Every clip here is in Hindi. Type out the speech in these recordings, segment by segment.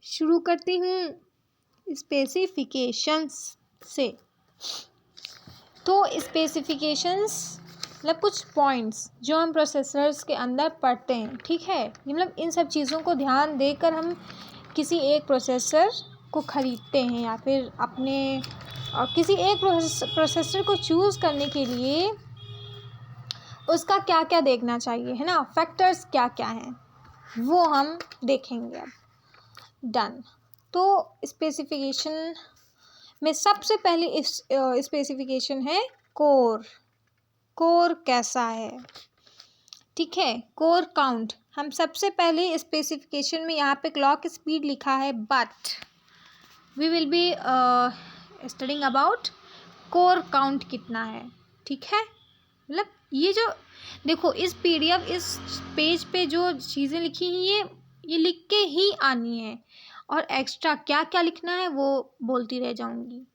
शुरू करती हूँ स्पेसिफिकेशंस से। तो स्पेसिफिकेशंस मतलब कुछ पॉइंट्स जो हम प्रोसेसर्स के अंदर पढ़ते हैं, ठीक है। मतलब इन सब चीज़ों को ध्यान देकर हम किसी एक प्रोसेसर को ख़रीदते हैं या फिर अपने किसी एक प्रोसेसर को चूज़ करने के लिए उसका क्या क्या देखना चाहिए, है ना, फैक्टर्स क्या क्या हैं वो हम देखेंगे अब। डन। तो स्पेसिफिकेशन में सबसे पहले स्पेसिफिकेशन है कोर। कोर कैसा है, ठीक है। कोर काउंट हम सबसे पहले स्पेसिफिकेशन में यहाँ पे क्लॉक स्पीड लिखा है, but we will be studying about core count कितना है, ठीक है। मतलब ये जो देखो इस PDF इस पेज पे जो चीज़ें लिखी हैं ये लिख के ही आनी है, और एक्स्ट्रा क्या क्या लिखना है वो बोलती रह जाऊंगी,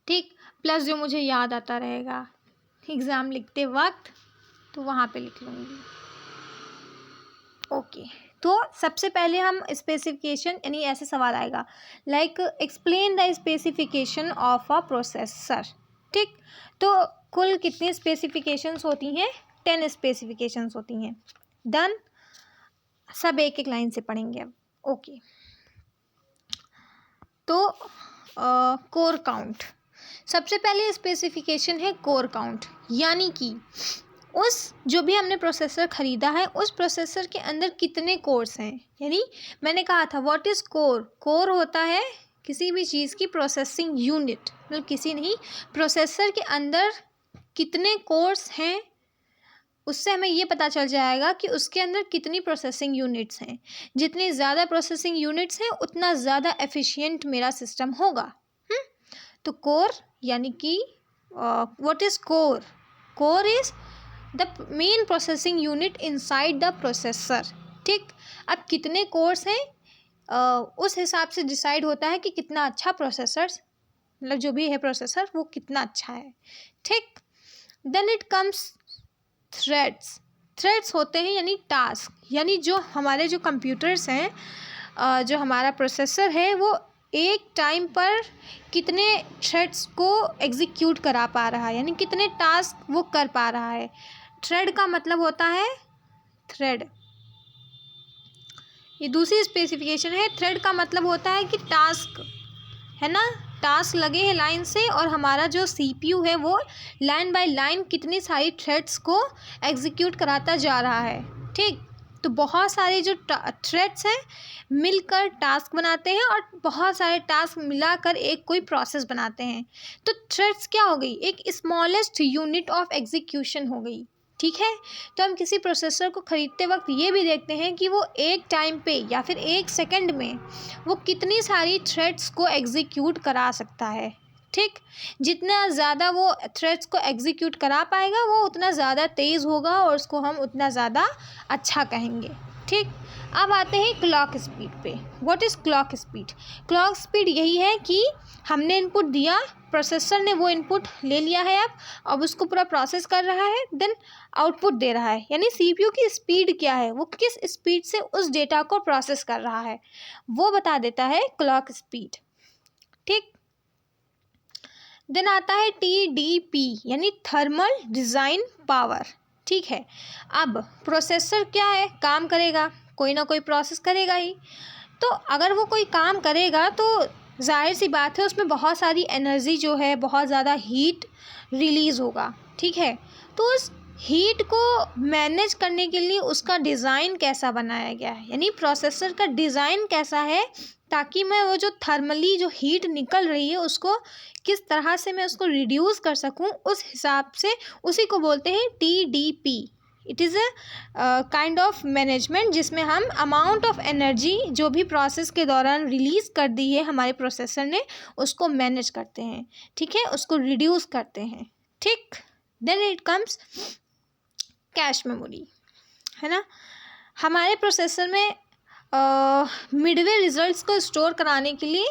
ठीक। प्लस जो मुझे याद आता रहेगा एग्ज़ाम लिखते वक्त तो वहाँ पे लिख लूँगी। ओके। तो सबसे पहले हम स्पेसिफिकेशन, यानी ऐसे सवाल आएगा like explain the specification of a processor, ठीक। तो कुल कितनी स्पेसिफिकेशंस होती हैं? 10 स्पेसिफिकेशंस होती हैं। डन। सब एक एक लाइन से पढ़ेंगे अब। ओके। तो कोर काउंट सबसे पहले स्पेसिफिकेशन है कोर काउंट, यानी कि उस जो भी हमने प्रोसेसर ख़रीदा है उस प्रोसेसर के अंदर कितने कोर्स हैं। यानी मैंने कहा था व्हाट इज़ कोर। कोर होता है किसी भी चीज़ की प्रोसेसिंग यूनिट, मतलब किसी नहीं, प्रोसेसर के अंदर कितने कोर्स हैं उससे हमें ये पता चल जाएगा कि उसके अंदर कितनी प्रोसेसिंग यूनिट्स हैं। जितनी ज़्यादा प्रोसेसिंग यूनिट्स हैं उतना ज़्यादा एफिशिएंट मेरा सिस्टम होगा। तो कोर यानी कि what is core. Core is the main processing unit inside the processor, ठीक। अब कितने कोर्स हैं उस हिसाब से डिसाइड होता है कि कितना अच्छा प्रोसेसर, मतलब जो भी है प्रोसेसर वो कितना अच्छा है, ठीक। Then it comes threads. Threads होते हैं यानी टास्क, यानी जो हमारे जो कंप्यूटर्स हैं जो हमारा प्रोसेसर है वो एक टाइम पर कितने थ्रेड्स को एग्जीक्यूट करा पा रहा है, यानी कितने टास्क वो कर पा रहा है। थ्रेड का मतलब होता है थ्रेड, ये दूसरी स्पेसिफिकेशन है। थ्रेड का मतलब होता है कि टास्क, है ना, टास्क लगे हैं लाइन से और हमारा जो CPU है वो लाइन बाय लाइन कितनी सारी थ्रेड्स को एग्जीक्यूट कराता जा रहा है, ठीक। तो बहुत सारे जो थ्रेड्स हैं मिलकर टास्क बनाते हैं और बहुत सारे टास्क मिलाकर एक कोई प्रोसेस बनाते हैं। तो थ्रेड्स क्या हो गई, एक स्मॉलेस्ट यूनिट ऑफ एग्जीक्यूशन हो गई, ठीक है। तो हम किसी प्रोसेसर को ख़रीदते वक्त ये भी देखते हैं कि वो एक टाइम पे या फिर एक सेकंड में वो कितनी सारी थ्रेड्स को एग्जीक्यूट करा सकता है, ठीक। जितना ज़्यादा वो थ्रेड्स को एग्जीक्यूट करा पाएगा वो उतना ज़्यादा तेज़ होगा और उसको हम उतना ज़्यादा अच्छा कहेंगे, ठीक। अब आते हैं क्लॉक स्पीड पे। What is clock speed. Clock speed यही है कि हमने इनपुट दिया, प्रोसेसर ने वो इनपुट ले लिया है, अब उसको पूरा प्रोसेस कर रहा है, देन आउटपुट दे रहा है। यानी CPU की स्पीड क्या है, वो किस स्पीड से उस डेटा को प्रोसेस कर रहा है वो बता देता है क्लॉक स्पीड, ठीक। देन आता है TDP यानी थर्मल डिज़ाइन पावर, ठीक है। अब प्रोसेसर क्या है, काम करेगा, कोई ना कोई प्रोसेस करेगा ही। तो अगर वो कोई काम करेगा तो जाहिर सी बात है उसमें बहुत सारी एनर्जी जो है, बहुत ज़्यादा हीट रिलीज़ होगा, ठीक है। तो उस हीट को मैनेज करने के लिए उसका डिज़ाइन कैसा बनाया गया है, यानी प्रोसेसर का डिज़ाइन कैसा है, ताकि मैं वो जो थर्मली जो हीट निकल रही है उसको किस तरह से मैं उसको रिड्यूस कर सकूं, उस हिसाब से उसी को बोलते हैं TDP। It is a kind of management जिसमें हम अमाउंट ऑफ एनर्जी जो भी प्रोसेस के दौरान रिलीज़ कर दी है हमारे प्रोसेसर ने उसको मैनेज करते हैं, ठीक है, उसको रिड्यूस करते हैं, ठीक। Then it comes cache memory, है ना। हमारे प्रोसेसर में मिडवे रिजल्ट्स को स्टोर कराने के लिए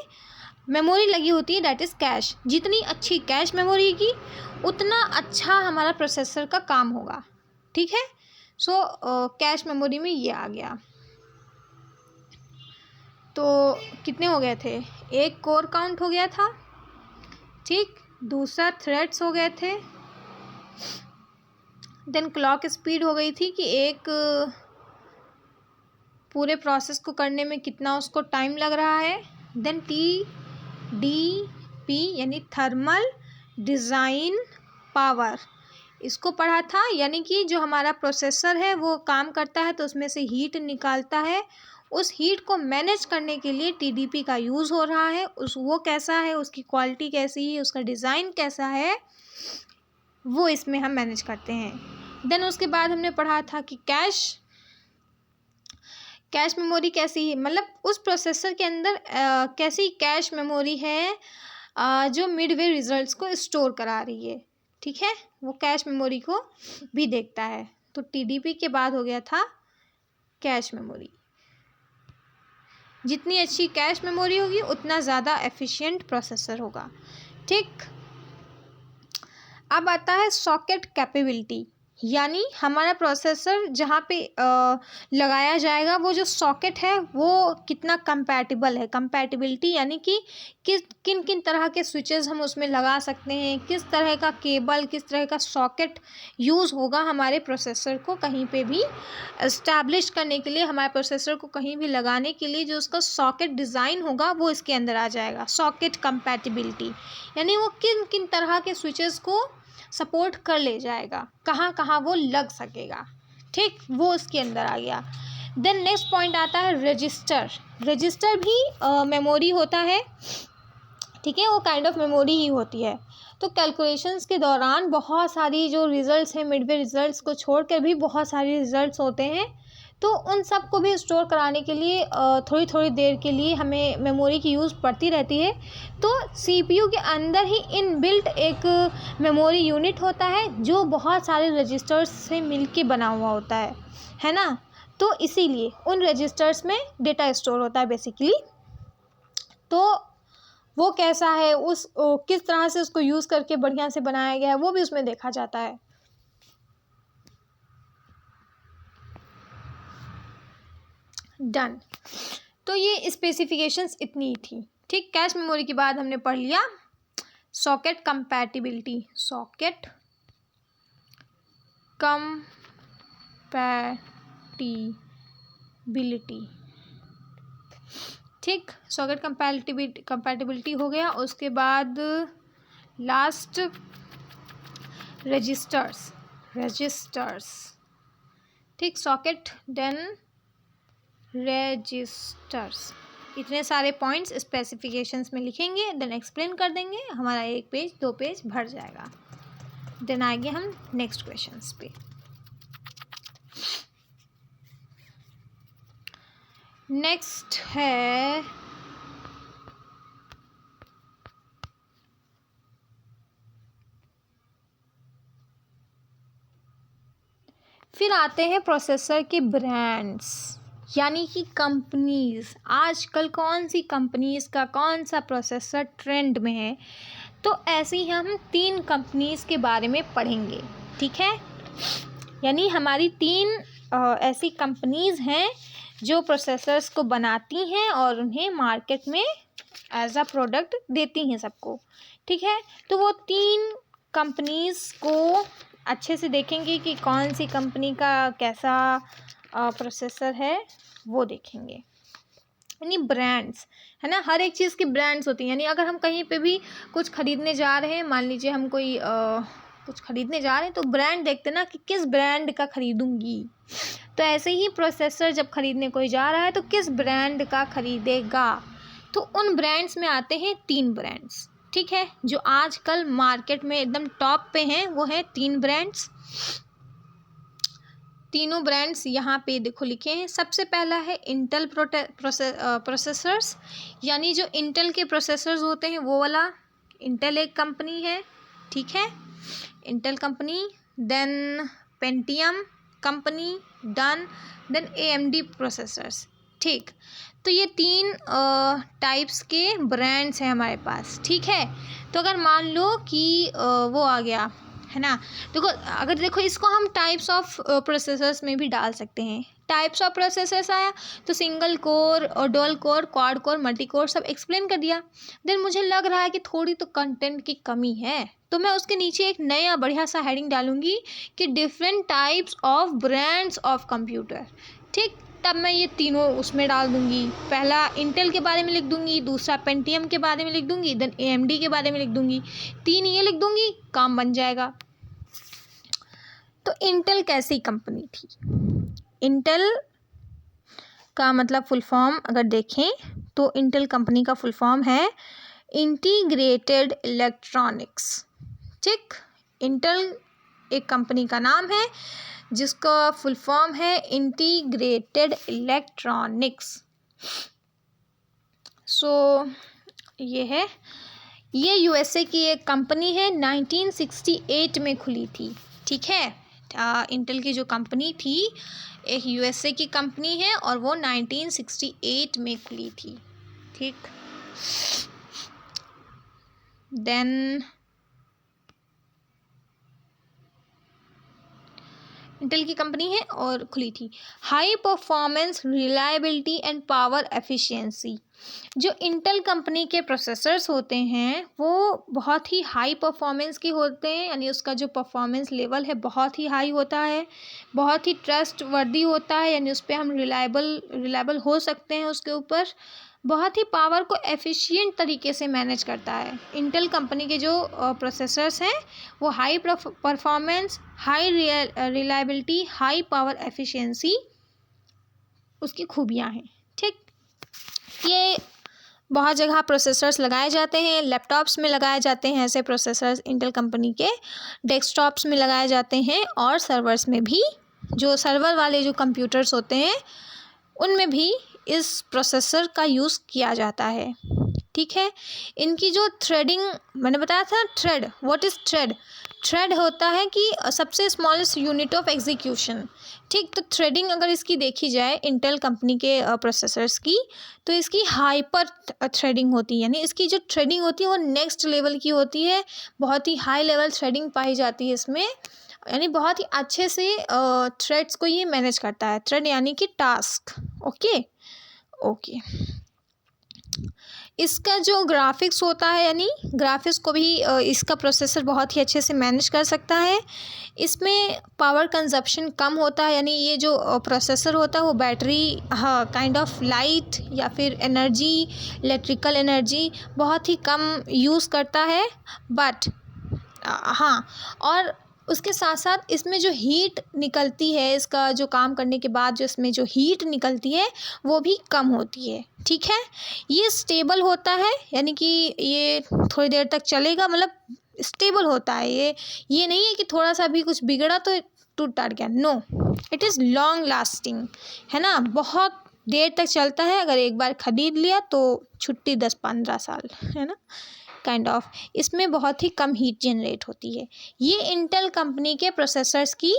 मेमोरी लगी होती है, दैट इज़ कैश। जितनी अच्छी कैश मेमोरी की उतना अच्छा हमारा प्रोसेसर का काम होगा, ठीक है। सो कैश मेमोरी में ये आ गया। तो कितने हो गए थे, एक कोर काउंट हो गया था, ठीक, दूसरा थ्रेड्स हो गए थे, देन क्लॉक स्पीड हो गई थी कि एक पूरे प्रोसेस को करने में कितना उसको टाइम लग रहा है, देन TDP यानी थर्मल डिज़ाइन पावर, इसको पढ़ा था। यानी कि जो हमारा प्रोसेसर है वो काम करता है तो उसमें से हीट निकालता है, उस हीट को मैनेज करने के लिए TDP का यूज़ हो रहा है, वो कैसा है, उसकी क्वालिटी कैसी है, उसका डिज़ाइन कैसा है, वो इसमें हम मैनेज करते हैं। देन उसके बाद हमने पढ़ा था कि कैश मेमोरी कैसी है, मतलब उस प्रोसेसर के अंदर कैसी कैश मेमोरी है जो मिडवे रिजल्ट्स को स्टोर करा रही है, ठीक है, वो कैश मेमोरी को भी देखता है। तो TDP के बाद हो गया था कैश मेमोरी। जितनी अच्छी कैश मेमोरी होगी उतना ज़्यादा एफिशिएंट प्रोसेसर होगा, ठीक। अब आता है सॉकेट कैपेबिलिटी, यानी हमारा प्रोसेसर जहाँ पे लगाया जाएगा वो जो सॉकेट है वो कितना कंपैटिबल है। कंपैटिबिलिटी यानी कि किन किन तरह के स्विचेस हम उसमें लगा सकते हैं, किस तरह का केबल, किस तरह का सॉकेट यूज़ होगा हमारे प्रोसेसर को कहीं पे भी इस्टेब्लिश करने के लिए, हमारे प्रोसेसर को कहीं भी लगाने के लिए जो उसका सॉकेट डिज़ाइन होगा वो इसके अंदर आ जाएगा। सॉकेट कंपैटिबिलिटी यानी वो किन किन तरह के स्विचेस को सपोर्ट कर ले जाएगा, कहाँ कहाँ वो लग सकेगा, ठीक, वो उसके अंदर आ गया। देन नेक्स्ट पॉइंट आता है रजिस्टर। रजिस्टर भी मेमोरी होता है, ठीक है, वो काइंड ऑफ मेमोरी ही होती है। तो कैलकुलेशंस के दौरान बहुत सारी जो रिज़ल्ट्स हैं, मिडवे रिज़ल्ट्स को छोड़कर भी बहुत सारे रिज़ल्ट्स होते हैं, तो उन सब को भी स्टोर कराने के लिए थोड़ी थोड़ी देर के लिए हमें मेमोरी की यूज़ पड़ती रहती है। तो CPU के अंदर ही इनबिल्ट एक मेमोरी यूनिट होता है जो बहुत सारे रजिस्टर्स से मिलके बना हुआ होता है ना। तो इसीलिए उन रजिस्टर्स में डेटा स्टोर होता है बेसिकली। तो वो कैसा है, किस तरह से उसको यूज़ करके बढ़िया से बनाया गया है वो भी उसमें देखा जाता है। डन। तो ये स्पेसिफिकेशंस इतनी ही थी, ठीक। कैश मेमोरी के बाद हमने पढ़ लिया सॉकेट कंपैटिबिलिटी, सॉकेट कंपैटिबिलिटी, ठीक। सॉकेट कंपैटिबिलिटी हो गया। उसके बाद लास्ट रजिस्टर्स, ठीक, सॉकेट देन रजिस्टर्स, इतने सारे पॉइंट्स स्पेसिफिकेशंस में लिखेंगे, देन एक्सप्लेन कर देंगे, हमारा 1 पेज 2 पेज भर जाएगा। देन आएंगे हम नेक्स्ट क्वेश्चंस पे। नेक्स्ट है फिर आते हैं प्रोसेसर के ब्रांड्स, यानी कि कंपनीज़। आजकल कौन सी कंपनीज़ का कौन सा प्रोसेसर ट्रेंड में है, तो ऐसे ही हम 3 कंपनीज़ के बारे में पढ़ेंगे, ठीक है। यानी हमारी 3 ऐसी कंपनीज़ हैं जो प्रोसेसर्स को बनाती हैं और उन्हें मार्केट में एज अ प्रोडक्ट देती हैं सबको, ठीक है। तो वो 3 कंपनीज़ को अच्छे से देखेंगे कि कौन सी कंपनी का कैसा प्रोसेसर है वो देखेंगे। यानी ब्रांड्स है ना, हर एक चीज़ की ब्रांड्स होती हैं। यानी अगर हम कहीं पे भी कुछ ख़रीदने जा रहे हैं, मान लीजिए हम कोई कुछ ख़रीदने जा रहे हैं, तो ब्रांड देखते ना कि किस ब्रांड का ख़रीदूँगी। तो ऐसे ही प्रोसेसर जब ख़रीदने कोई जा रहा है तो किस ब्रांड का ख़रीदेगा। तो उन ब्रांड्स में आते हैं 3 ब्रांड्स, ठीक है, जो आजकल मार्केट में एकदम टॉप पे हैं। वो हैं 3 ब्रांड्स। तीनों ब्रांड्स यहाँ पे देखो लिखे हैं। सबसे पहला है इंटेल प्रोसेसर्स, यानी जो इंटेल के प्रोसेसर्स होते हैं वो वाला। इंटेल एक कंपनी है, ठीक है, Intel company. Then Pentium company, done. Then AMD processors, ठीक। तो ये 3 टाइप्स के ब्रांड्स हैं हमारे पास, ठीक है। तो अगर मान लो कि वो आ गया है ना, देखो, अगर देखो इसको हम टाइप्स ऑफ प्रोसेसर्स में भी डाल सकते हैं, टाइप्स ऑफ प्रोसेसर्स आया, तो सिंगल कोर और dual core, quad core, multi core सब एक्सप्लेन कर दिया। देन मुझे लग रहा है कि थोड़ी तो कंटेंट की कमी है, तो मैं उसके नीचे एक नया बढ़िया सा हेडिंग डालूंगी कि different types of brands of computer. ठीक, तब मैं ये तीनों उसमें डाल दूंगी। पहला इंटेल के बारे में लिख दूंगी, दूसरा पेंटियम के बारे में लिख दूंगी, देन AMD के बारे में लिख दूंगी, 3 ये लिख दूंगी, काम बन जाएगा। तो इंटेल कैसी कंपनी थी? इंटेल का मतलब फुल फॉर्म अगर देखें तो इंटेल कंपनी का फुल फॉर्म है इंटीग्रेटेड इलेक्ट्रॉनिक्स। ठीक, इंटेल एक कंपनी का नाम है जिसका फुल फॉर्म है इंटीग्रेटेड इलेक्ट्रॉनिक्स। सो ये है, ये USA की एक कंपनी है, 1968 में खुली थी। ठीक है, इंटेल की जो कंपनी थी एक USA की कंपनी है और वो 1968 में खुली थी। ठीक, देन इंटेल की कंपनी है और खुली थी। High performance, reliability and power efficiency. जो इंटेल कंपनी के प्रोसेसर्स होते हैं वो बहुत ही हाई परफॉर्मेंस के होते हैं, यानी उसका जो परफॉर्मेंस लेवल है बहुत ही हाई होता है, बहुत ही ट्रस्ट वर्दी होता है, यानी उस पर हम रिलायबल हो सकते हैं उसके ऊपर। बहुत ही पावर को एफिशिएंट तरीके से मैनेज करता है। इंटेल कंपनी के जो प्रोसेसर्स हैं वो high performance, high reliability, high power efficiency उसकी खूबियाँ हैं। ठीक, ये बहुत जगह प्रोसेसर्स लगाए जाते हैं, लैपटॉप्स में लगाए जाते हैं ऐसे प्रोसेसर्स इंटेल कंपनी के, डेस्कटॉप्स में लगाए जाते हैं और सर्वर्स में भी, जो सर्वर वाले जो कंप्यूटर्स होते हैं उनमें भी इस प्रोसेसर का यूज़ किया जाता है। ठीक है, इनकी जो थ्रेडिंग मैंने बताया था, thread, what is thread? Thread होता है कि सबसे स्मॉलेस्ट यूनिट ऑफ एग्जीक्यूशन। ठीक, तो थ्रेडिंग अगर इसकी देखी जाए इंटेल कंपनी के प्रोसेसर्स की, तो इसकी हाइपर थ्रेडिंग होती है, यानी इसकी जो थ्रेडिंग होती है वो नेक्स्ट लेवल की होती है, बहुत ही हाई लेवल थ्रेडिंग पाई जाती है इसमें, यानी बहुत ही अच्छे से थ्रेड्स को ये मैनेज करता है। थ्रेड यानी कि टास्क। ओके, इसका जो ग्राफिक्स होता है, यानी ग्राफिक्स को भी इसका प्रोसेसर बहुत ही अच्छे से मैनेज कर सकता है। इसमें पावर कंजप्शन कम होता है, यानी ये जो प्रोसेसर होता है वो बैटरी काइंड ऑफ लाइट या फिर एनर्जी, इलेक्ट्रिकल एनर्जी बहुत ही कम यूज़ करता है। बट हाँ, और उसके साथ साथ इसमें जो हीट निकलती है, इसका जो काम करने के बाद जो इसमें जो हीट निकलती है वो भी कम होती है। ठीक है, ये स्टेबल होता है, यानी कि ये थोड़ी देर तक चलेगा, मतलब स्टेबल होता है ये नहीं है कि थोड़ा सा भी कुछ बिगड़ा तो टूट टाट गया। No, it is long lasting, है ना, बहुत देर तक चलता है। अगर एक बार ख़रीद लिया तो छुट्टी 10-15 साल, है ना, काइंड ऑफ। इसमें बहुत ही कम हीट जनरेट होती है। ये इंटेल कंपनी के प्रोसेसर्स की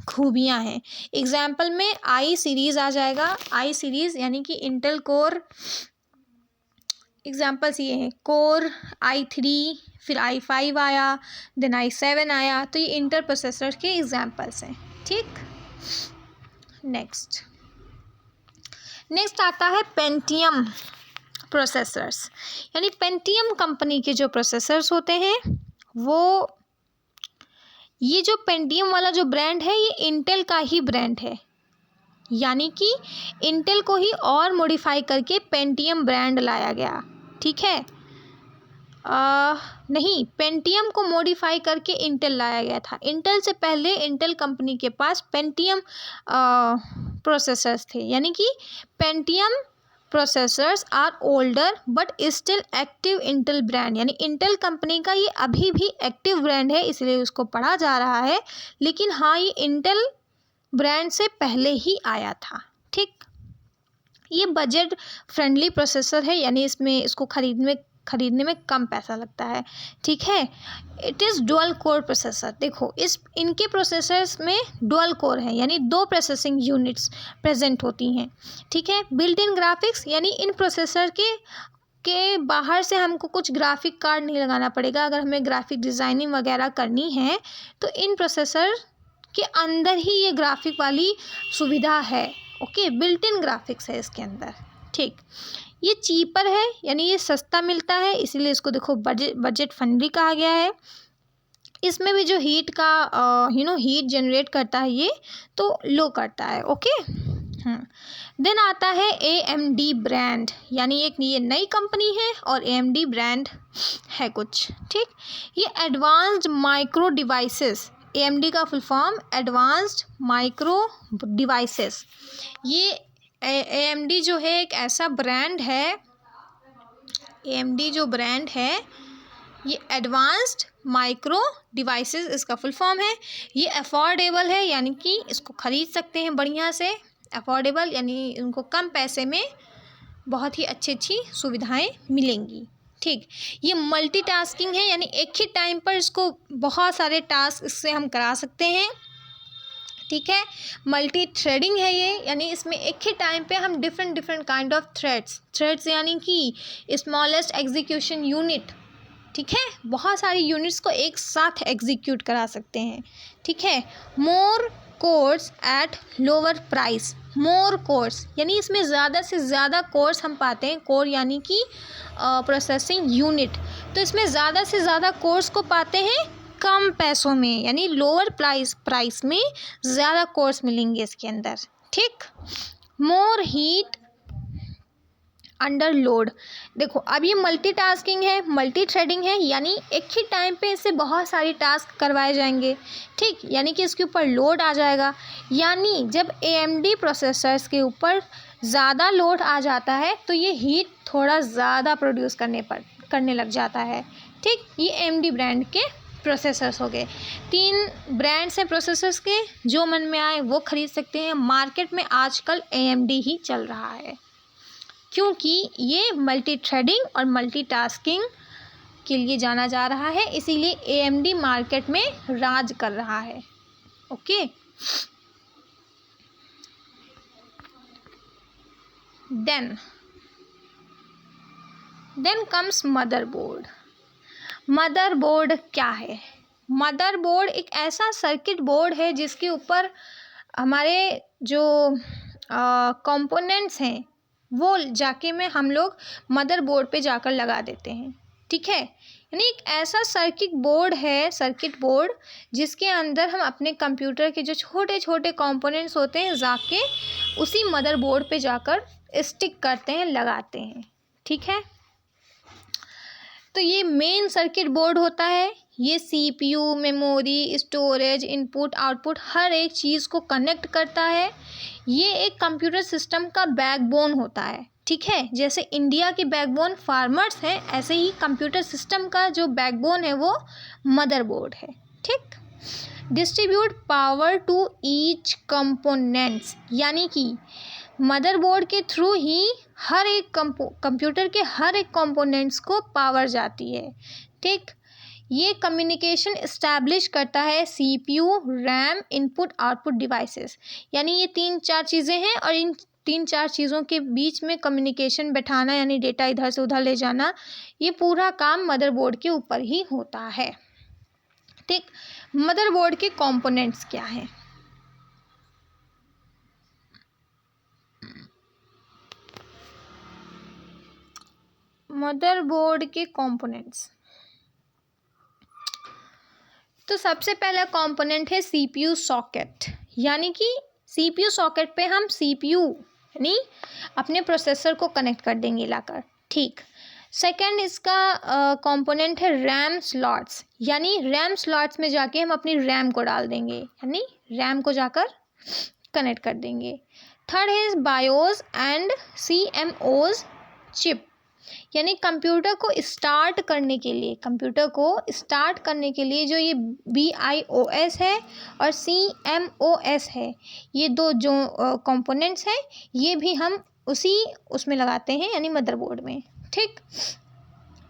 खूबियाँ हैं। एग्जाम्पल में आई सीरीज़ आ जाएगा। आई सीरीज़ यानी कि इंटेल कोर, एग्जाम्पल्स ये हैं, कोर i3, फिर i5 आया, देन i7 आया, तो ये इंटेल प्रोसेसर के एग्जाम्पल्स हैं। ठीक, नेक्स्ट आता है पेंटियम प्रोसेसर्स, यानी पेंटियम कंपनी के जो प्रोसेसर्स होते हैं वो, ये जो पेंटियम वाला जो ब्रांड है ये इंटेल का ही ब्रांड है, यानी कि इंटेल को ही और मॉडिफाई करके पेंटियम ब्रांड लाया गया। ठीक है, नहीं, पेंटियम को मॉडिफाई करके इंटेल लाया गया था। इंटेल से पहले इंटेल कंपनी के पास पेंटियम प्रोसेसर्स थे, यानी कि Pentium processors are older but still active Intel brand, यानी इंटेल कंपनी का ये अभी भी एक्टिव ब्रांड है, इसलिए उसको पढ़ा जा रहा है। लेकिन हाँ, ये इंटेल ब्रांड से पहले ही आया था। ठीक, ये बजट फ्रेंडली प्रोसेसर है, यानी इसको खरीदने में कम पैसा लगता है। ठीक है, it is dual core processor. देखो, इनके प्रोसेसर्स में डुअल कोर है, यानी 2 प्रोसेसिंग यूनिट्स प्रेजेंट होती हैं। ठीक है, बिल्ट इन ग्राफिक्स, यानी इन प्रोसेसर के बाहर से हमको कुछ ग्राफिक कार्ड नहीं लगाना पड़ेगा। अगर हमें ग्राफिक डिज़ाइनिंग वगैरह करनी है तो इन प्रोसेसर के अंदर ही ये ग्राफिक वाली सुविधा है। ओके, बिल्ट इन ग्राफिक्स है इसके अंदर, ठीक। ये चीपर है, यानी ये सस्ता मिलता है, इसीलिए इसको देखो बजट फ्रेंडली कहा गया है। इसमें भी जो हीट का हीट जनरेट करता है ये तो लो करता है, ओके। देन आता है AMD ब्रांड, यानी एक ये नई कंपनी है और AMD ब्रांड है कुछ, ठीक। ये एडवांस्ड माइक्रो डिवाइसेस, AMD का full form advanced micro devices. ये AMD जो है एक ऐसा ब्रांड है, AMD जो ब्रांड है ये एडवांस्ड माइक्रो डिवाइसेस इसका फुल फॉर्म है। ये अफोर्डेबल है, यानी कि इसको ख़रीद सकते हैं बढ़िया से। अफोर्डेबल यानी उनको कम पैसे में बहुत ही अच्छी सुविधाएं मिलेंगी, ठीक। ये मल्टीटास्किंग है, यानी एक ही टाइम पर इसको बहुत सारे टास्क इससे हम करा सकते हैं, ठीक है। मल्टी थ्रेडिंग है ये, यानी इसमें एक ही टाइम पे हम डिफरेंट काइंड ऑफ थ्रेड्स यानी कि स्मॉलेस्ट एग्जीक्यूशन यूनिट, ठीक है, बहुत सारी यूनिट्स को एक साथ एग्जीक्यूट करा सकते हैं, ठीक है। More course at lower price, more course यानी इसमें ज़्यादा से ज़्यादा कोर्स हम पाते हैं, कोर यानी कि प्रोसेसिंग यूनिट, तो इसमें ज़्यादा से ज़्यादा कोर्स को पाते हैं कम पैसों में, यानी लोअर प्राइस में ज़्यादा कोर्स मिलेंगे इसके अंदर, ठीक। मोर हीट अंडर लोड, देखो अब ये मल्टीटास्किंग है, मल्टी थ्रेडिंग है, यानी एक ही टाइम पे इससे बहुत सारी टास्क करवाए जाएंगे, ठीक। यानी कि इसके ऊपर लोड आ जाएगा, यानी जब AMD प्रोसेसर्स के ऊपर ज़्यादा लोड आ जाता है तो ये हीट थोड़ा ज़्यादा प्रोड्यूस करने लग जाता है, ठीक। ये AMD ब्रांड के प्रोसेसर्स हो गए। 3 ब्रांड्स हैं प्रोसेसर्स के, जो मन में आए वो ख़रीद सकते हैं। मार्केट में आजकल AMD ही चल रहा है, क्योंकि ये मल्टी थ्रेडिंग और मल्टीटास्किंग के लिए जाना जा रहा है, इसीलिए AMD मार्केट में राज कर रहा है, okay. Then comes motherboard. Motherboard क्या है? मदरबोर्ड एक ऐसा सर्किट बोर्ड है जिसके ऊपर हमारे जो कंपोनेंट्स हैं वो जाके में हम लोग मदरबोर्ड पे जाकर लगा देते हैं, ठीक है। यानी एक ऐसा सर्किट बोर्ड जिसके अंदर हम अपने कंप्यूटर के जो छोटे छोटे कंपोनेंट्स होते हैं जाके उसी मदरबोर्ड पे जाकर स्टिक करते हैं, लगाते हैं, ठीक है। तो ये मेन सर्किट बोर्ड होता है, ये CPU, memory, storage, input output हर एक चीज़ को कनेक्ट करता है। ये एक कंप्यूटर सिस्टम का बैकबोन होता है, ठीक है। जैसे इंडिया की बैकबोन फार्मर्स हैं, ऐसे ही कंप्यूटर सिस्टम का जो बैकबोन है वो मदरबोर्ड है, ठीक। Distribute power to each components, यानी कि मदरबोर्ड के थ्रू ही हर एक कंप्यूटर के हर एक कंपोनेंट्स को पावर जाती है, ठीक। ये कम्युनिकेशन इस्टेब्लिश करता है CPU, RAM, input output devices, यानी ये 3-4 चीज़ें हैं और इन 3-4 चीज़ों के बीच में कम्युनिकेशन बैठाना, यानी डेटा इधर से उधर ले जाना, ये पूरा काम मदरबोर्ड के ऊपर ही होता है, ठीक। मदरबोर्ड के कंपोनेंट्स क्या हैं? मदरबोर्ड के कंपोनेंट्स, तो सबसे पहला कंपोनेंट है CPU सॉकेट, यानी कि CPU सॉकेट पे हम CPU यानी अपने प्रोसेसर को कनेक्ट कर देंगे लाकर, ठीक। सेकंड इसका कंपोनेंट है RAM स्लॉट्स, यानी RAM स्लॉट्स में जाके हम अपनी RAM को डाल देंगे, यानी RAM को जाकर कनेक्ट कर देंगे। थर्ड है BIOS एंड CMOS चिप, यानी कंप्यूटर को स्टार्ट करने के लिए जो ये BIOS है और CMOS है, ये दो जो कंपोनेंट्स हैं ये भी हम उसमें लगाते हैं, यानी मदरबोर्ड में, ठीक।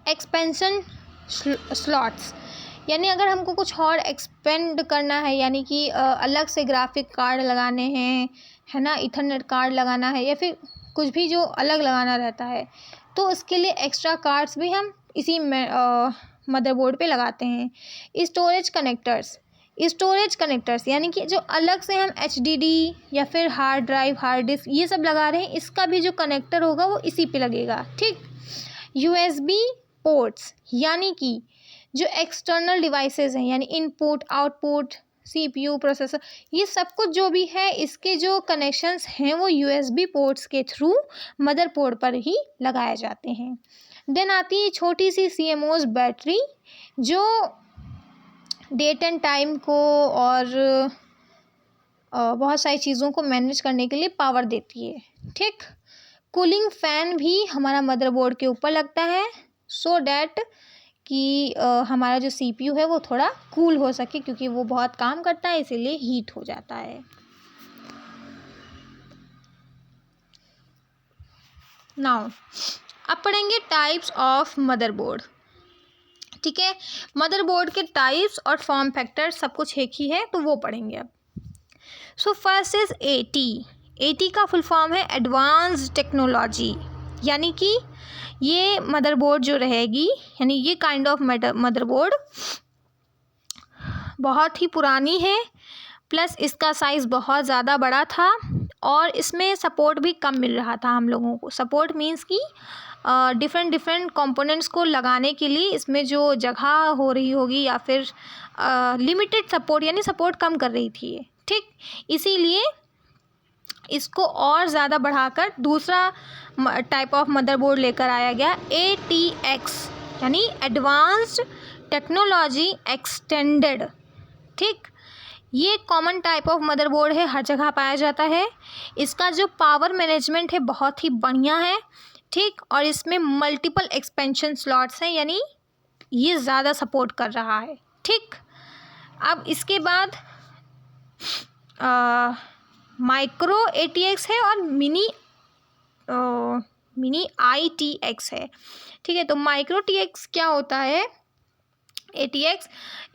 एक्सपेंशन स्लॉट्स, यानी अगर हमको कुछ और एक्सपेंड करना है, यानी कि अलग से ग्राफिक कार्ड लगाने हैं, है ना, इथरनेट कार्ड लगाना है या फिर कुछ भी जो अलग लगाना रहता है, तो उसके लिए एक्स्ट्रा कार्ड्स भी हम इसी में मदरबोर्ड पे लगाते हैं। स्टोरेज स्टोरेज कनेक्टर्स यानी कि जो अलग से हम HDD या फिर हार्ड ड्राइव, हार्ड डिस्क ये सब लगा रहे हैं, इसका भी जो कनेक्टर होगा वो इसी पे लगेगा, ठीक। USB पोर्ट्स यानी कि जो एक्सटर्नल डिवाइसेस हैं, यानी इनपुट, आउटपुट, CPU, प्रोसेसर, ये सब कुछ जो भी है इसके जो कनेक्शंस हैं वो USB पोर्ट्स के थ्रू मदरबोर्ड पर ही लगाए जाते हैं। देन आती है छोटी सी CMOS बैटरी जो डेट एंड टाइम को और बहुत सारी चीज़ों को मैनेज करने के लिए पावर देती है, ठीक। कूलिंग फ़ैन भी हमारा मदरबोर्ड के ऊपर लगता है सो डैट कि हमारा जो CPU है वो थोड़ा कूल हो सके, क्योंकि वो बहुत काम करता है इसीलिए हीट हो जाता है। नाउ अब पढ़ेंगे टाइप्स ऑफ मदरबोर्ड, ठीक है। मदरबोर्ड के टाइप्स और फॉर्म फैक्टर सब कुछ एक ही है, तो वो पढ़ेंगे अब। सो फर्स्ट इज AT का फुल फॉर्म है एडवांस्ड टेक्नोलॉजी, यानी कि ये मदरबोर्ड जो रहेगी, यानी ये काइंड ऑफ मदरबोर्ड बहुत ही पुरानी है, प्लस इसका साइज़ बहुत ज़्यादा बड़ा था और इसमें सपोर्ट भी कम मिल रहा था हम लोगों को। सपोर्ट मीन्स कि डिफरेंट कंपोनेंट्स को लगाने के लिए इसमें जो जगह हो रही होगी या फिर लिमिटेड सपोर्ट, यानी सपोर्ट कम कर रही थी ये, ठीक। इसीलिए इसको और ज़्यादा बढ़ाकर दूसरा टाइप ऑफ मदरबोर्ड लेकर आया गया, ATX यानी एडवांस्ड टेक्नोलॉजी एक्सटेंडेड, ठीक। ये कॉमन टाइप ऑफ मदरबोर्ड है, हर जगह पाया जाता है। इसका जो पावर मैनेजमेंट है बहुत ही बढ़िया है, ठीक। और इसमें मल्टीपल एक्सपेंशन स्लॉट्स हैं, यानी ये ज़्यादा सपोर्ट कर रहा है, ठीक। अब इसके बाद माइक्रो ATX है और मिनी ITX है, ठीक है। तो माइक्रो TX क्या होता है? ATX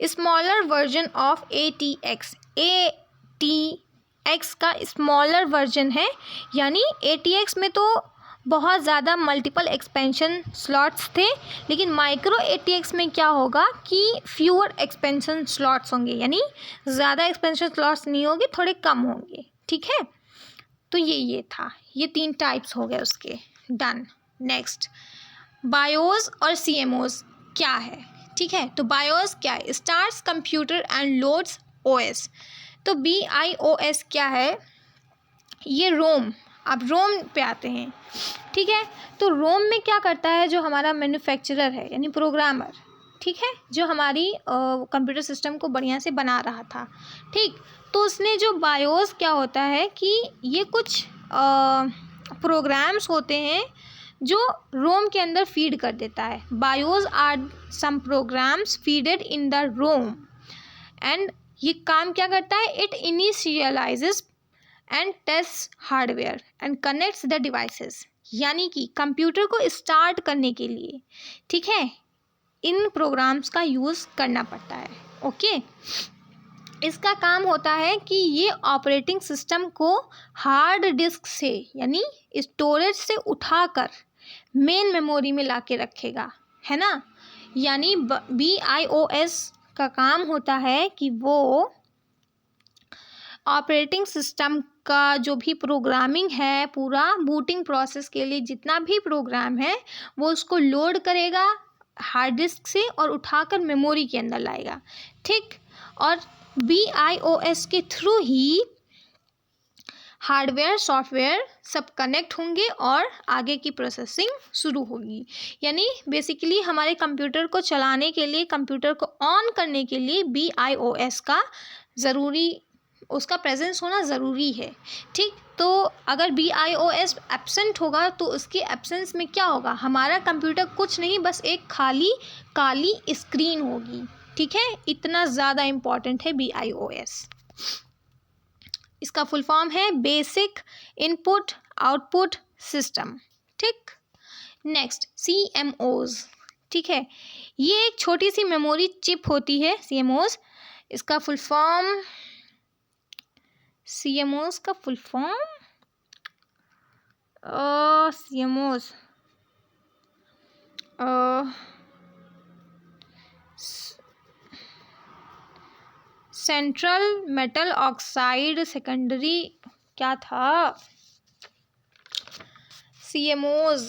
smaller version of ATX, ATX का स्मॉलर वर्जन है, यानी ATX में तो बहुत ज़्यादा मल्टीपल एक्सपेंशन स्लॉट्स थे, लेकिन माइक्रो ATX में क्या होगा कि फ्यूअर एक्सपेंशन स्लॉट्स होंगे, यानी ज़्यादा एक्सपेंशन स्लॉट्स नहीं होंगे, थोड़े कम होंगे, ठीक है। तो ये था, ये 3 टाइप्स हो गए उसके, डन। नेक्स्ट बायोस और CMOS क्या है, ठीक है। तो बायोस क्या है? Starts computer and loads OS। तो BIOS क्या है? ये रोम, अब रोम पे आते हैं, ठीक है। तो रोम में क्या करता है, जो हमारा मैन्युफैक्चरर है यानी प्रोग्रामर, ठीक है, जो हमारी कंप्यूटर सिस्टम को बढ़िया से बना रहा था, ठीक। तो उसने जो बायोस क्या होता है कि ये कुछ प्रोग्राम्स होते हैं जो रोम के अंदर फीड कर देता है। BIOS are some programs feeded in the ROM and ये काम क्या करता है? It initialises and test hardware and connects the devices, यानी कि कंप्यूटर को स्टार्ट करने के लिए, ठीक है, इन प्रोग्राम्स का यूज़ करना पड़ता है, ओके। इसका काम होता है कि ये ऑपरेटिंग सिस्टम को हार्ड डिस्क से यानी स्टोरेज से उठाकर मेन मेमोरी में ला के रखेगा, है ना। यानी BIOS का काम होता है कि वो ऑपरेटिंग सिस्टम का जो भी प्रोग्रामिंग है, पूरा बूटिंग प्रोसेस के लिए जितना भी प्रोग्राम है वो उसको लोड करेगा हार्ड डिस्क से और उठाकर मेमोरी के अंदर लाएगा, ठीक। और BIOS के थ्रू ही हार्डवेयर सॉफ्टवेयर सब कनेक्ट होंगे और आगे की प्रोसेसिंग शुरू होगी। यानी बेसिकली हमारे कंप्यूटर को चलाने के लिए, कंप्यूटर को ऑन करने के लिए BIOS का ज़रूरी, उसका प्रेजेंस होना ज़रूरी है, ठीक। तो अगर BIOS एब्सेंट होगा तो उसके एब्सेंस में क्या होगा? हमारा कंप्यूटर कुछ नहीं, बस एक खाली काली स्क्रीन होगी, ठीक है। इतना ज़्यादा इम्पॉर्टेंट है BIOS। इसका फुल फॉर्म है बेसिक इनपुट आउटपुट सिस्टम, ठीक। नेक्स्ट CMOS, ठीक है। ये एक छोटी सी मेमोरी चिप होती है CMOS। इसका फुल फॉर्म, CMOS का full form CMOS central metal oxide secondary क्या था, CMOs,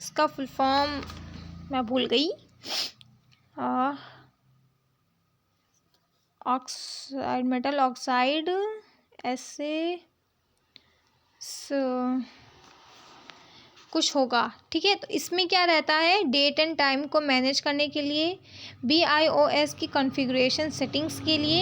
इसका फुल फॉर्म मैं भूल गई। ऑक्साइड, मेटल ऑक्साइड, ऐसे कुछ होगा, ठीक है। तो इसमें क्या रहता है, डेट एंड टाइम को मैनेज करने के लिए, BIOS की कॉन्फ़िगरेशन सेटिंग्स के लिए,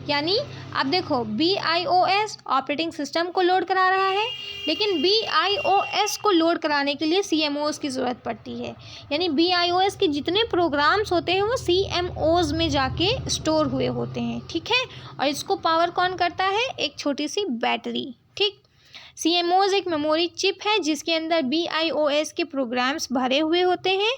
यानी अब देखो BIOS ऑपरेटिंग सिस्टम को लोड करा रहा है, लेकिन BIOS को लोड कराने के लिए CMOs की ज़रूरत पड़ती है, यानी BIOS के जितने प्रोग्राम्स होते हैं वो CMOs में जाके स्टोर हुए होते हैं, ठीक है। और इसको पावर कौन करता है, एक छोटी सी बैटरी, ठीक। CMOs एक मेमोरी चिप है जिसके अंदर BIOS के प्रोग्राम्स भरे हुए होते हैं।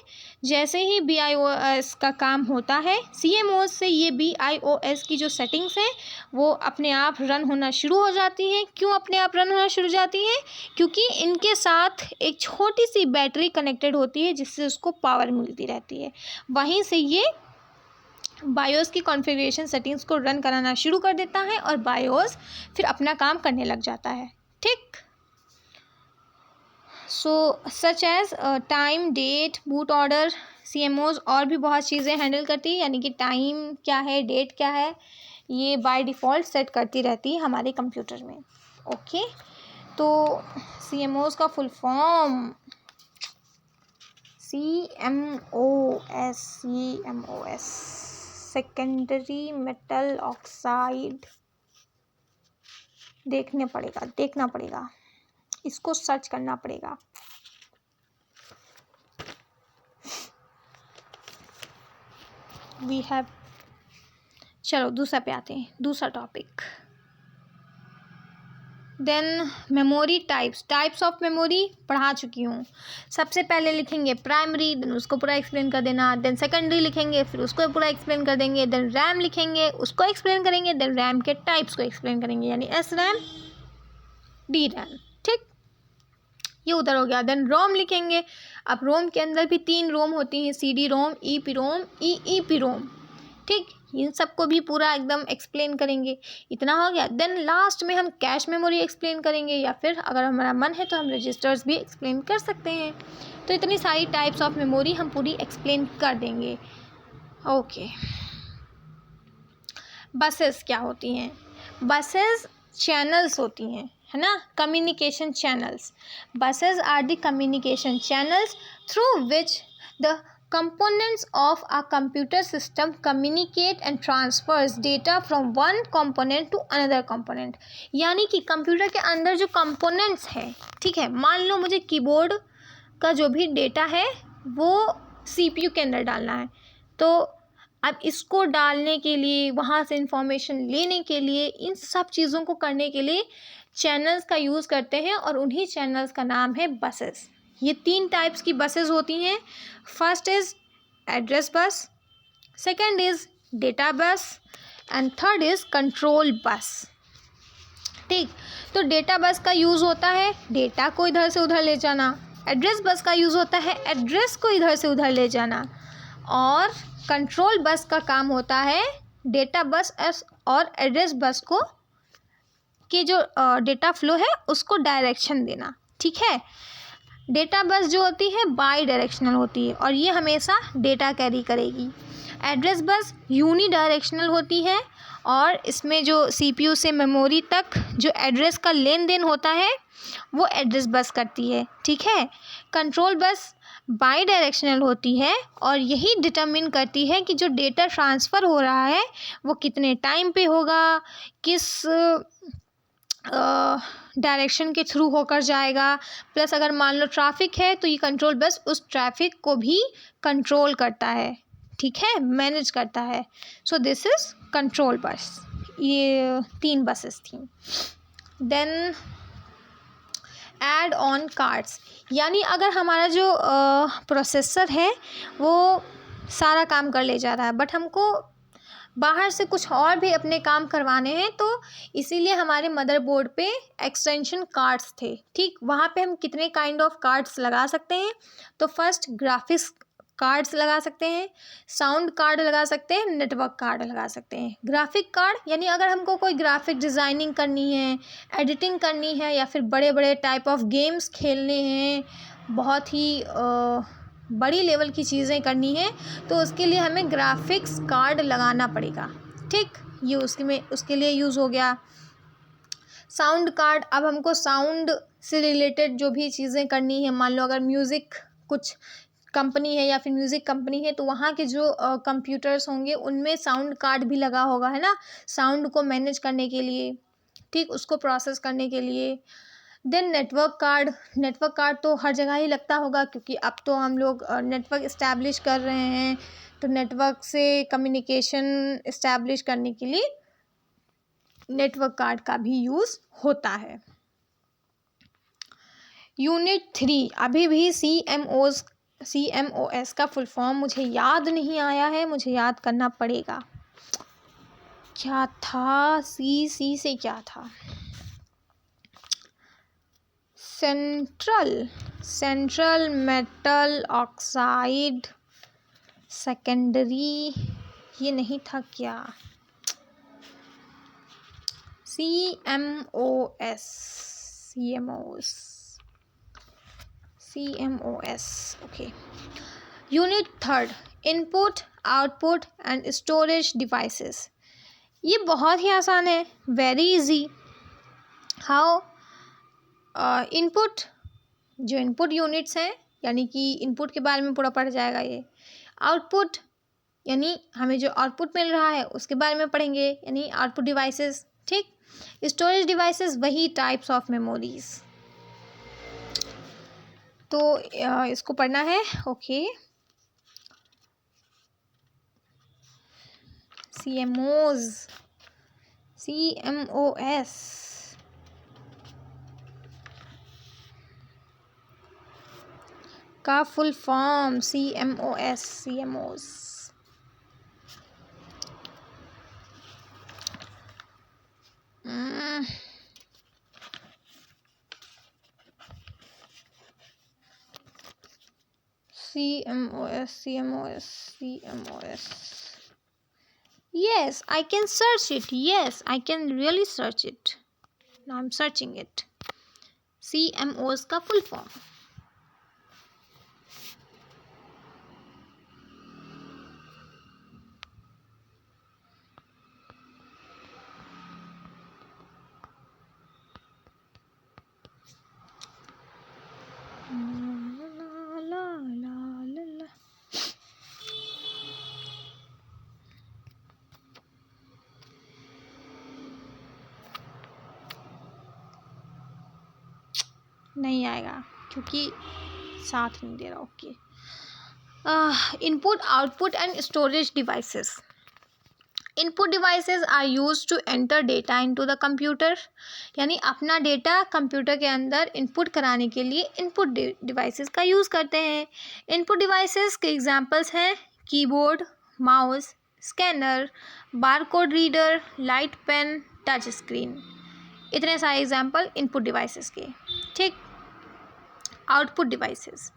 जैसे ही BIOS का काम होता है, CMOs से ये BIOS की जो सेटिंग्स हैं वो अपने आप रन होना शुरू हो जाती हैं। क्यों अपने आप रन होना शुरू हो जाती हैं, क्योंकि इनके साथ एक छोटी सी बैटरी कनेक्टेड होती है जिससे उसको पावर मिलती रहती है। वहीं से ये बायोस की कॉन्फ़िगरेशन सेटिंग्स को रन कराना शुरू कर देता है और बायोस फिर अपना काम करने लग जाता है, ठीक। So such as time, date, boot order, CMOs और भी बहुत चीज़ें हैंडल करती है, यानी कि टाइम क्या है, डेट क्या है, ये बाय डिफ़ॉल्ट सेट करती रहती है हमारे कंप्यूटर में, ओके। तो CMOs का full form CMOS, secondary metal oxide, देखना पड़ेगा, इसको सर्च करना पड़ेगा। वी हैव, चलो दूसरा पे आते हैं, दूसरा topic. Then memory types of memory पढ़ा चुकी हूँ। सबसे पहले लिखेंगे प्राइमरी, देन उसको पूरा एक्सप्लेन कर देना, देन सेकेंडरी लिखेंगे, फिर उसको पूरा एक्सप्लेन कर देंगे, देन रैम लिखेंगे, उसको एक्सप्लेन करेंगे, देन रैम के टाइप्स को एक्सप्लेन करेंगे, यानी SRAM, DRAM, ठीक। ये उधर हो गया। देन रोम लिखेंगे। अब रोम के अंदर भी 3 रोम होती हैं, CD रोम, EPROM, EEPROM, ठीक। इन सबको भी पूरा एकदम एक्सप्लेन करेंगे। इतना हो गया। देन लास्ट में हम कैश मेमोरी एक्सप्लेन करेंगे, या फिर अगर हमारा मन है तो हम रजिस्टर्स भी एक्सप्लेन कर सकते हैं। तो इतनी सारी टाइप्स ऑफ मेमोरी हम पूरी एक्सप्लेन कर देंगे, ओके। बसेस क्या होती हैं, बसेस चैनल्स होती हैं, है ना, communication channels. Buses are the communication channels through which the components of a computer system communicate and transfers data from one component to another component। यानी कि कंप्यूटर के अंदर जो कंपोनेंट्स हैं, ठीक है, मान लो मुझे कीबोर्ड का जो भी डेटा है वो CPU के अंदर डालना है, तो अब इसको डालने के लिए, वहाँ से इंफॉर्मेशन लेने के लिए, इन सब चीज़ों को करने के लिए चैनल्स का यूज़ करते हैं, और उन्हीं चैनल्स का नाम है बसेस। ये 3 टाइप्स की बसेस होती हैं। First is address bus, second is data bus, and third is control bus, ठीक। तो डेटा बस का यूज़ होता है डेटा को इधर से उधर ले जाना, एड्रेस बस का यूज़ होता है एड्रेस को इधर से उधर ले जाना, और कंट्रोल बस का काम होता है डेटा बस और एड्रेस बस को कि जो डेटा फ्लो है उसको डायरेक्शन देना, ठीक है। डेटा बस जो होती है बाई डायरेक्शनल होती है और ये हमेशा डेटा कैरी करेगी। एड्रेस बस यूनी डायरेक्शनल होती है और इसमें जो CPU से मेमोरी तक जो एड्रेस का लेन देन होता है वो एड्रेस बस करती है, ठीक है। कंट्रोल बस बाई डायरेक्शनल होती है और यही डिटरमिन करती है कि जो डेटा ट्रांसफ़र हो रहा है वो कितने टाइम पे होगा, किस डायरेक्शन के थ्रू होकर जाएगा। प्लस अगर मान लो ट्रैफिक है तो ये कंट्रोल बस उस ट्रैफिक को भी कंट्रोल करता है, ठीक है, मैनेज करता है। So this is control bus. ये 3 बसेस थी। देन ऐड ऑन कार्ड्स, यानी अगर हमारा जो प्रोसेसर है वो सारा काम कर ले जा रहा है बट हमको बाहर से कुछ और भी अपने काम करवाने हैं, तो इसीलिए हमारे मदरबोर्ड पे एक्सटेंशन कार्ड्स थे, ठीक। वहाँ पे हम कितने काइंड ऑफ कार्ड्स लगा सकते हैं। तो फर्स्ट ग्राफिक्स कार्ड्स लगा सकते हैं, साउंड कार्ड लगा सकते हैं, नेटवर्क कार्ड लगा सकते हैं। ग्राफिक कार्ड यानी अगर हमको कोई ग्राफिक डिज़ाइनिंग करनी है, एडिटिंग करनी है या फिर बड़े बड़े टाइप ऑफ गेम्स खेलने हैं, बहुत ही बड़ी लेवल की चीज़ें करनी है, तो उसके लिए हमें ग्राफिक्स कार्ड लगाना पड़ेगा। ठीक, ये उसके लिए यूज़ हो गया। साउंड कार्ड, अब हमको साउंड से रिलेटेड जो भी चीज़ें करनी है, मान लो अगर म्यूज़िक कुछ कंपनी है या फिर म्यूज़िक कंपनी है, तो वहाँ के जो कंप्यूटर्स होंगे उनमें साउंड कार्ड भी लगा होगा, है ना, साउंड को मैनेज करने के लिए, ठीक, उसको प्रोसेस करने के लिए। देन नेटवर्क कार्ड तो हर जगह ही लगता होगा, क्योंकि अब तो हम लोग नेटवर्क इस्टेब्लिश कर रहे हैं, तो नेटवर्क से कम्युनिकेशन इस्टेब्लिश करने के लिए नेटवर्क कार्ड का भी यूज़ होता है। यूनिट 3, अभी भी CMOS का फुल फॉर्म मुझे याद नहीं आया है, मुझे याद करना पड़ेगा। क्या था, सी से क्या था, सेंट्रल मेटल ऑक्साइड सेकेंडरी, ये नहीं था क्या, CMOS, okay. Unit 3, input output and storage devices. ये बहुत ही आसान है, वेरी इजी। हाउ, इनपुट, जो इनपुट यूनिट्स हैं, यानी कि इनपुट के बारे में पूरा पढ़ जाएगा ये। आउटपुट यानी हमें जो आउटपुट मिल रहा है उसके बारे में पढ़ेंगे, यानी आउटपुट डिवाइसेस, ठीक। स्टोरेज डिवाइसेस, वही टाइप्स ऑफ मेमोरीज, तो इसको पढ़ना है, ओके। CMOS का full form, CMOS। CMOS. Yes, I can search it. Yes, I can really search it. Now I'm searching it. CMOS का full form. नहीं आएगा क्योंकि साथ नहीं दे रहा, okay. Input output and storage devices. Input devices are used to enter data into the computer, यानी अपना डेटा कंप्यूटर के अंदर इनपुट कराने के लिए इनपुट डिवाइसेस का यूज़ करते हैं। इनपुट डिवाइसेस के एग्जांपल्स हैं keyboard, mouse, scanner, barcode reader, light pen, touch screen. इतने सारे एग्जांपल इनपुट डिवाइसेस के, ठीक। Output devices,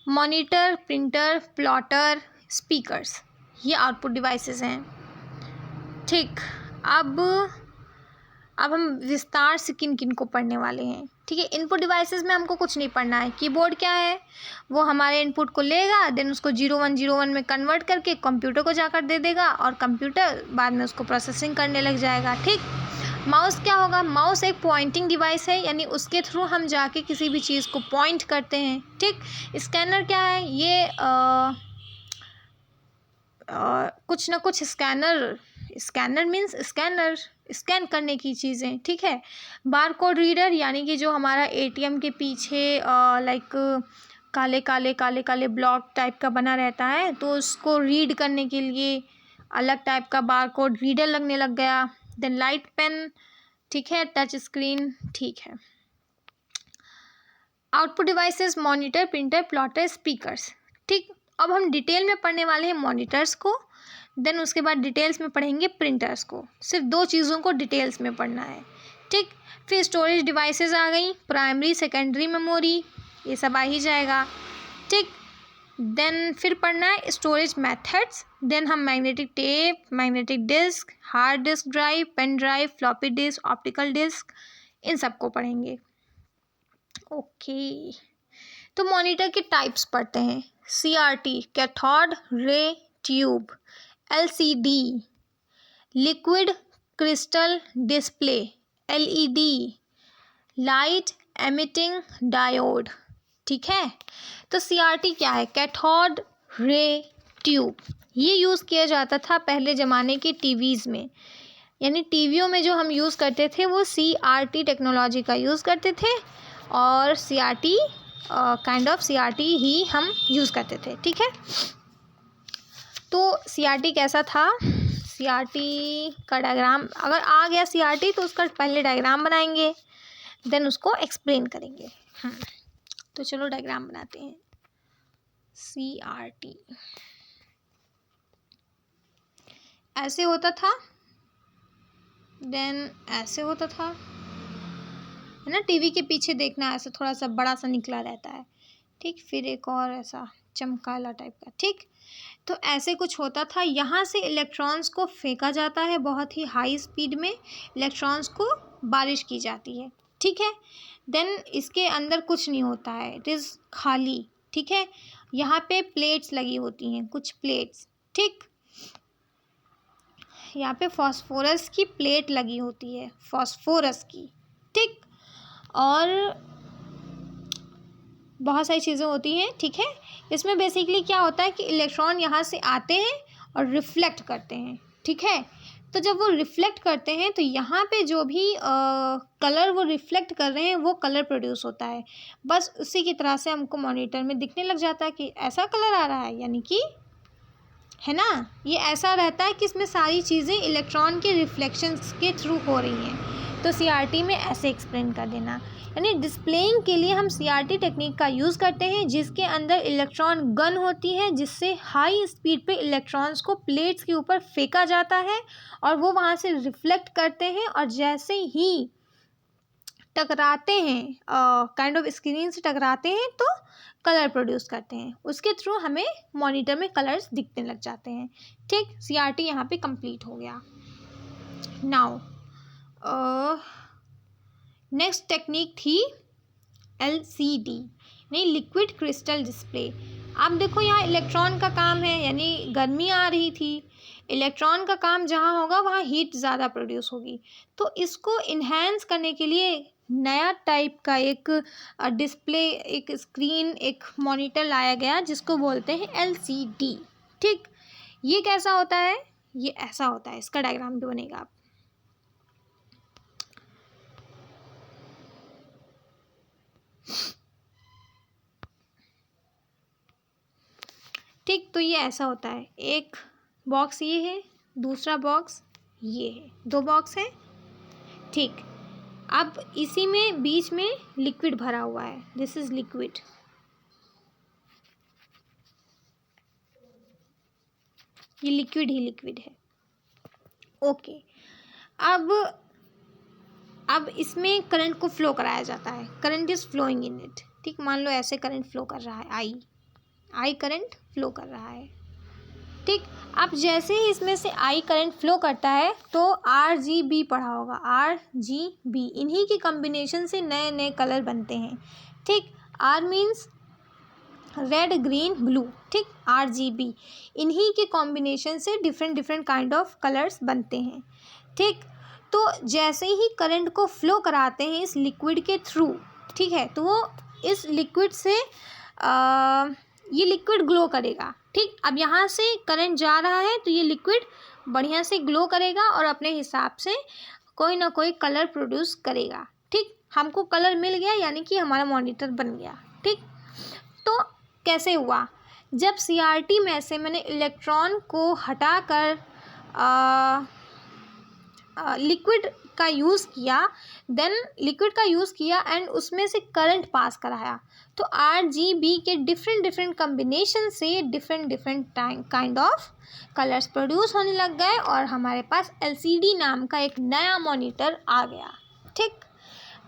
monitor, printer, plotter, speakers, ये आउटपुट डिवाइसेस हैं, ठीक। अब हम विस्तार से किन किन को पढ़ने वाले हैं, ठीक है। इनपुट डिवाइसेस में हमको कुछ नहीं पढ़ना है। कीबोर्ड क्या है, वो हमारे इनपुट को लेगा, देन उसको 0101 में कन्वर्ट करके कंप्यूटर को जाकर दे देगा, और कंप्यूटर बाद में उसको प्रोसेसिंग करने लग जाएगा, ठीक। माउस क्या होगा, माउस एक पॉइंटिंग डिवाइस है, यानी उसके थ्रू हम जाके किसी भी चीज़ को पॉइंट करते हैं, ठीक। स्कैनर क्या है, ये कुछ ना कुछ स्कैनर मीन्स स्कैन करने की चीज़ें, ठीक है। बारकोड रीडर यानी कि जो हमारा ATM के पीछे लाइक काले ब्लॉक टाइप का बना रहता है, तो उसको रीड करने के लिए अलग टाइप का बारकोड रीडर लगने लग गया। देन लाइट पेन, ठीक है। टच स्क्रीन, ठीक है। Output devices, monitor, printer, plotter, speakers, ठीक। अब हम डिटेल में पढ़ने वाले हैं मॉनिटर्स को, देन उसके बाद डिटेल्स में पढ़ेंगे प्रिंटर्स को। सिर्फ 2 चीज़ों को डिटेल्स में पढ़ना है, ठीक। फिर स्टोरेज डिवाइसेस आ गई, प्राइमरी, सेकेंडरी मेमोरी, ये सब आ ही जाएगा, ठीक। देन फिर पढ़ना है स्टोरेज मेथड्स, देन हम magnetic tape, magnetic disk, hard disk drive, pen drive, floppy disk, optical disk, इन सबको पढ़ेंगे। ओके, तो मॉनिटर के टाइप्स पढ़ते हैं। CRT cathode ray tube, LCD liquid crystal display, LED light emitting diode. ठीक है, तो CRT क्या है? Cathode ray tube. ये यूज़ किया जाता था पहले ज़माने के टीवीज़ में, यानी टीवियों में जो हम यूज़ करते थे वो CRT टेक्नोलॉजी का यूज़ करते थे, और CRT काइंड ऑफ CRT ही हम यूज़ करते थे। ठीक है, तो CRT कैसा था? CRT का डायग्राम अगर आ गया CRT तो उसका पहले डायग्राम बनाएंगे, देन उसको एक्सप्लेन करेंगे। तो चलो डायग्राम बनाते हैं। CRT ऐसे होता था, देन ऐसे होता था, है ना। टीवी के पीछे देखना, ऐसा थोड़ा सा बड़ा सा निकला रहता है, ठीक। फिर एक और ऐसा चमकाला टाइप का, ठीक। तो ऐसे कुछ होता था। यहाँ से इलेक्ट्रॉन्स को फेंका जाता है बहुत ही हाई स्पीड में, इलेक्ट्रॉन्स को बारिश की जाती है, ठीक है। देन इसके अंदर कुछ नहीं होता है, इट इज़ खाली, ठीक है। यहाँ पे प्लेट्स लगी होती हैं, कुछ प्लेट्स, ठीक। यहाँ पे फास्फोरस की प्लेट लगी होती है, फास्फोरस की, ठीक। और बहुत सारी चीज़ें होती हैं, ठीक है। इसमें बेसिकली क्या होता है कि इलेक्ट्रॉन यहाँ से आते हैं और रिफ्लेक्ट करते हैं, ठीक है। तो जब वो रिफ्लेक्ट करते हैं तो यहाँ पे जो भी कलर वो रिफ्लेक्ट कर रहे हैं वो कलर प्रोड्यूस होता है। बस उसी की तरह से हमको मॉनिटर में दिखने लग जाता है कि ऐसा कलर आ रहा है, यानी कि, है ना, ये ऐसा रहता है कि इसमें सारी चीज़ें इलेक्ट्रॉन के रिफ्लेक्शंस के थ्रू हो रही हैं। तो CRT में ऐसे एक्सप्लेन कर देना, यानी डिस्प्लेइंग के लिए हम CRT टेक्निक का यूज़ करते हैं, जिसके अंदर इलेक्ट्रॉन गन होती है, जिससे हाई स्पीड पे इलेक्ट्रॉन्स को प्लेट्स के ऊपर फेंका जाता है और वो वहाँ से रिफ्लेक्ट करते हैं, और जैसे ही टकराते हैं, काइंड ऑफ स्क्रीन से टकराते हैं, तो कलर प्रोड्यूस करते हैं। उसके थ्रू हमें मॉनिटर में कलर्स दिखने लग जाते हैं, ठीक। CRT यहाँ पे कंप्लीट हो गया। नाउ नेक्स्ट टेक्निक थी LCD, नहीं, लिक्विड क्रिस्टल डिस्प्ले। अब देखो यहाँ इलेक्ट्रॉन का काम है, यानी गर्मी आ रही थी, इलेक्ट्रॉन का काम जहाँ होगा वहाँ हीट ज़्यादा प्रोड्यूस होगी। तो इसको इन्हेंस करने के लिए नया टाइप का एक डिस्प्ले, एक स्क्रीन, एक मॉनिटर लाया गया, जिसको बोलते हैं LCD, ठीक। ये कैसा होता है? ये ऐसा होता है, इसका डायग्राम भी बनेगा। ठीक, तो ये ऐसा होता है। एक बॉक्स ये है, दूसरा बॉक्स ये है, दो बॉक्स है, ठीक। अब इसी में बीच में लिक्विड भरा हुआ है, दिस इज लिक्विड, ये लिक्विड ही लिक्विड है, ओके। अब इसमें करंट को फ्लो कराया जाता है, current is flowing in it, ठीक। मान लो ऐसे करंट फ्लो कर रहा है, आई करंट फ्लो कर रहा है, ठीक। अब जैसे ही इसमें से आई करंट फ्लो करता है तो RGB पढ़ा होगा, RGB, इन्हीं के कॉम्बिनेशन से नए नए कलर बनते हैं, ठीक। R means red, green, blue, ठीक। RGB, इन्हीं के कॉम्बिनेशन से different different kind of colours बनते हैं, ठीक। तो जैसे ही करंट को फ्लो कराते हैं इस लिक्विड के थ्रू, ठीक है, तो वो इस लिक्विड से ये लिक्विड ग्लो करेगा, ठीक। अब यहाँ से करंट जा रहा है तो ये लिक्विड बढ़िया से ग्लो करेगा और अपने हिसाब से कोई ना कोई कलर प्रोड्यूस करेगा, ठीक। हमको कलर मिल गया, यानी कि हमारा मॉनिटर बन गया, ठीक। तो कैसे हुआ? जब CRT में से मैंने इलेक्ट्रॉन को हटाकर लिक्विड का यूज़ किया, देन लिक्विड का यूज़ किया एंड उसमें से करंट पास कराया, तो RGB के डिफरेंट डिफरेंट कम्बिनेशन से different different kind of colours produce होने लग गए और हमारे पास LCD नाम का एक नया मॉनिटर आ गया, ठीक।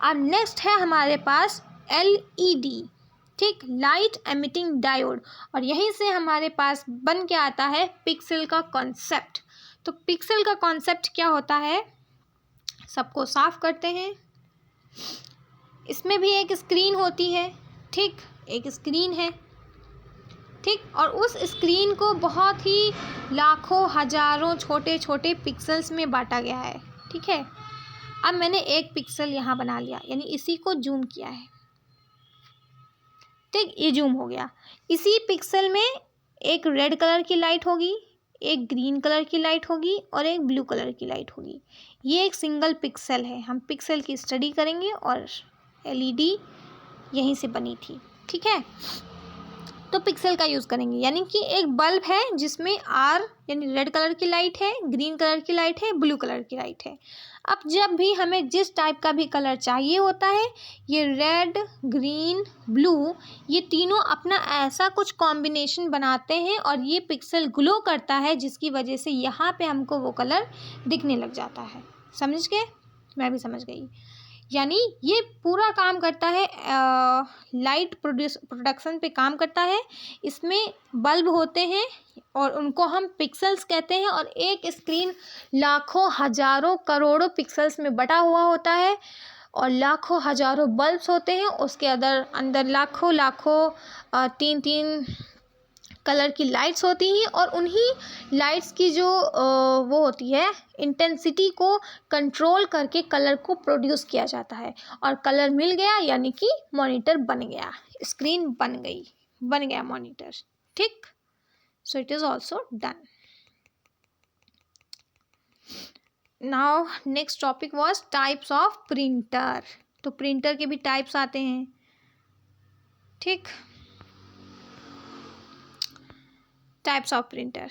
अब नेक्स्ट है हमारे पास LED, ठीक, लाइट एमिटिंग डायोड। और यहीं से हमारे पास बन के आता है पिक्सल का कॉन्सेप्ट। तो पिक्सल का कॉन्सेप्ट क्या होता है, सबको साफ करते हैं। इसमें भी एक स्क्रीन होती है, ठीक, एक स्क्रीन है, ठीक, और उस स्क्रीन को बहुत ही लाखों हजारों छोटे छोटे पिक्सल्स में बांटा गया है, ठीक है। अब मैंने एक पिक्सल यहाँ बना लिया, यानी इसी को जूम किया है, ठीक, ये जूम हो गया। इसी पिक्सल में एक रेड कलर की लाइट होगी, एक ग्रीन कलर की लाइट होगी और एक ब्लू कलर की लाइट होगी। ये एक सिंगल पिक्सल है। हम पिक्सल की स्टडी करेंगे और एलईडी यहीं से बनी थी, ठीक है। तो पिक्सल का यूज़ करेंगे, यानी कि एक बल्ब है जिसमें आर यानी रेड कलर की लाइट है, ग्रीन कलर की लाइट है, ब्लू कलर की लाइट है। अब जब भी हमें जिस टाइप का भी कलर चाहिए होता है, ये रेड, ग्रीन, ब्लू, ये तीनों अपना ऐसा कुछ कॉम्बिनेशन बनाते हैं और ये पिक्सल ग्लो करता है, जिसकी वजह से यहाँ पे हमको वो कलर दिखने लग जाता है। समझ गए? मैं भी समझ गई। यानी ये पूरा काम करता है, लाइट प्रोडक्शन पे काम करता है। इसमें बल्ब होते हैं और उनको हम पिक्सल्स कहते हैं, और एक स्क्रीन लाखों हजारों करोड़ों पिक्सल्स में बटा हुआ होता है और लाखों हजारों बल्ब्स होते हैं। उसके अंदर लाखों लाखों तीन तीन कलर की लाइट्स होती हैं, और उन्हीं लाइट्स की जो वो होती है इंटेंसिटी को कंट्रोल करके कलर को प्रोड्यूस किया जाता है। और कलर मिल गया यानी कि मॉनिटर बन गया, स्क्रीन बन गया मॉनिटर, ठीक। So it is also done. Now next topic was types of printer. तो प्रिंटर के भी टाइप्स आते हैं, ठीक। टाइप्स ऑफ प्रिंटर,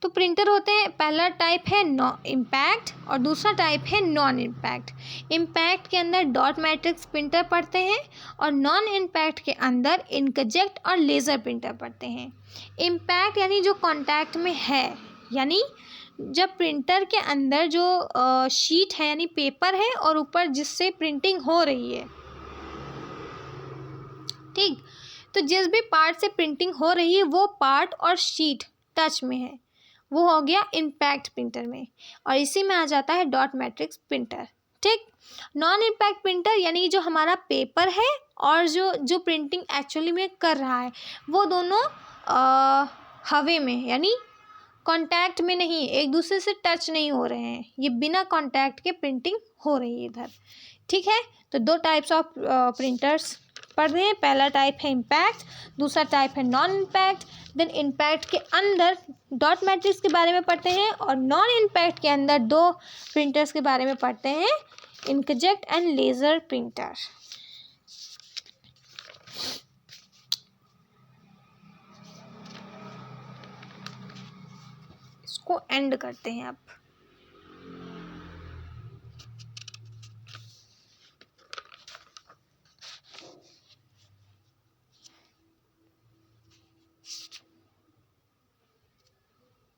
तो प्रिंटर होते हैं, पहला टाइप है इम्पैक्ट और दूसरा टाइप है नॉन इम्पैक्ट। इम्पैक्ट के अंदर डॉट मैट्रिक्स प्रिंटर पढ़ते हैं और नॉन इम्पैक्ट के अंदर इंकजेट और लेज़र प्रिंटर पढ़ते हैं। इम्पैक्ट यानी जो कॉन्टैक्ट में है, यानी जब प्रिंटर के अंदर जो शीट है यानी पेपर है और ऊपर जिससे प्रिंटिंग हो रही है, ठीक, तो जिस भी पार्ट से प्रिंटिंग हो रही है वो पार्ट और शीट टच में है, वो हो गया इम्पैक्ट प्रिंटर में। और इसी में आ जाता है डॉट मैट्रिक्स प्रिंटर, ठीक। नॉन इम्पैक्ट प्रिंटर यानी जो हमारा पेपर है और जो प्रिंटिंग एक्चुअली में कर रहा है, वो दोनों हवे में यानी कांटेक्ट में नहीं, एक दूसरे से टच नहीं हो रहे हैं, ये बिना कांटेक्ट के प्रिंटिंग हो रही है इधर, ठीक है। तो दो टाइप्स ऑफ प्रिंटर्स पढ़ रहे हैं, पहला टाइप है इम्पैक्ट, दूसरा टाइप है नॉन इम्पैक्ट। देन इम्पैक्ट के अंदर डॉट मैट्रिक्स के बारे में पढ़ते हैं और नॉन इम्पैक्ट के अंदर दो प्रिंटर्स के बारे में पढ़ते हैं, इंकजेट एंड लेज़र प्रिंटर। इसको एंड करते हैं अब।